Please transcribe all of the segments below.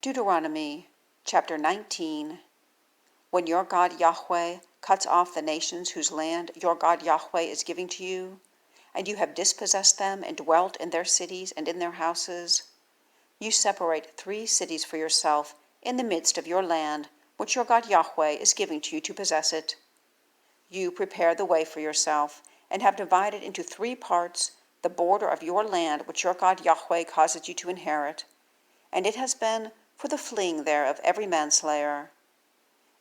Deuteronomy chapter 19. When your God Yahweh cuts off the nations whose land your God Yahweh is giving to you, and you have dispossessed them and dwelt in their cities and in their houses, you separate 3 cities for yourself in the midst of your land, which your God Yahweh is giving to you to possess it. You prepare the way for yourself, and have divided into 3 parts the border of your land which your God Yahweh causes you to inherit, and it has been for the fleeing there of every manslayer.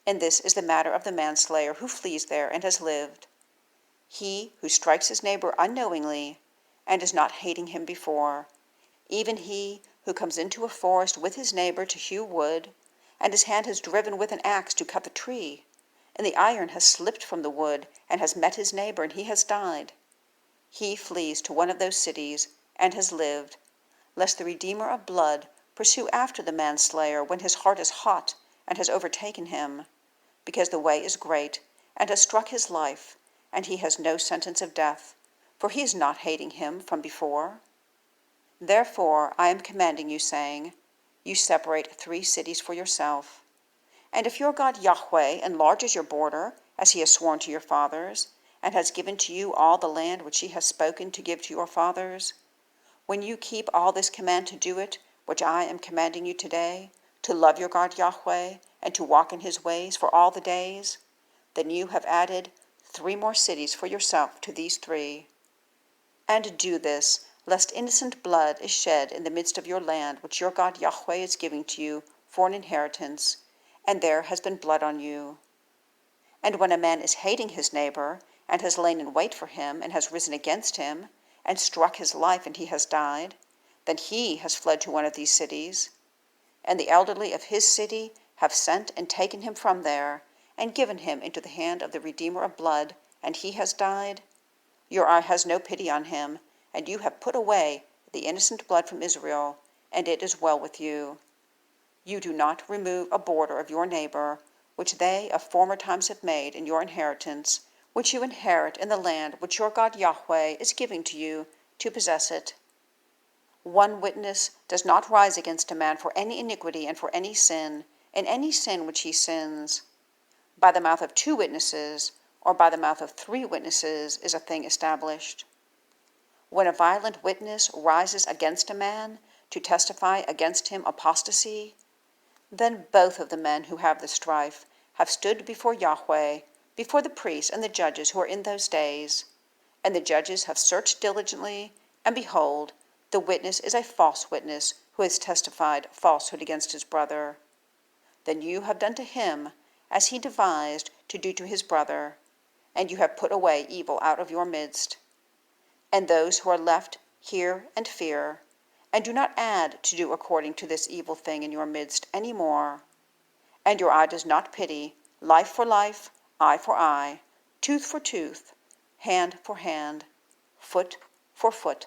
And this is the matter of the manslayer who flees there and has lived. He who strikes his neighbor unknowingly, and is not hating him before, even he who comes into a forest with his neighbor to hew wood, and his hand has driven with an axe to cut the tree, and the iron has slipped from the wood, and has met his neighbor, and he has died. He flees to one of those cities, and has lived, lest the Redeemer of blood pursue after the manslayer when his heart is hot, and has overtaken him, because the way is great, and has struck his life, and he has no sentence of death, for he is not hating him from before. Therefore I am commanding you, saying, you separate 3 cities for yourself. And if your God Yahweh enlarges your border, as he has sworn to your fathers, and has given to you all the land which he has spoken to give to your fathers, when you keep all this command to do it, which I am commanding you today, to love your God Yahweh, and to walk in his ways for all the days, then you have added 3 more cities for yourself to these 3. And do this, lest innocent blood is shed in the midst of your land, which your God Yahweh is giving to you for an inheritance, and there has been blood on you. And when a man is hating his neighbor, and has lain in wait for him, and has risen against him, and struck his life, and he has died, then he has fled to one of these cities, and the elderly of his city have sent and taken him from there, and given him into the hand of the Redeemer of blood, and he has died. Your eye has no pity on him, and you have put away the innocent blood from Israel, and it is well with you. You do not remove a border of your neighbor, which they of former times have made in your inheritance, which you inherit in the land which your God Yahweh is giving to you to possess it. 1 witness does not rise against a man for any iniquity and for any sin, in any sin which he sins. By the mouth of 2 witnesses, or by the mouth of 3 witnesses, is a thing established. When a violent witness rises against a man to testify against him apostasy, then both of the men who have the strife have stood before Yahweh, before the priests and the judges who are in those days. And the judges have searched diligently, and behold, the witness is a false witness who has testified falsehood against his brother. Then you have done to him as he devised to do to his brother, and you have put away evil out of your midst. And those who are left hear and fear, and do not add to do according to this evil thing in your midst any more. And your eye does not pity, life for life, eye for eye, tooth for tooth, hand for hand, foot for foot.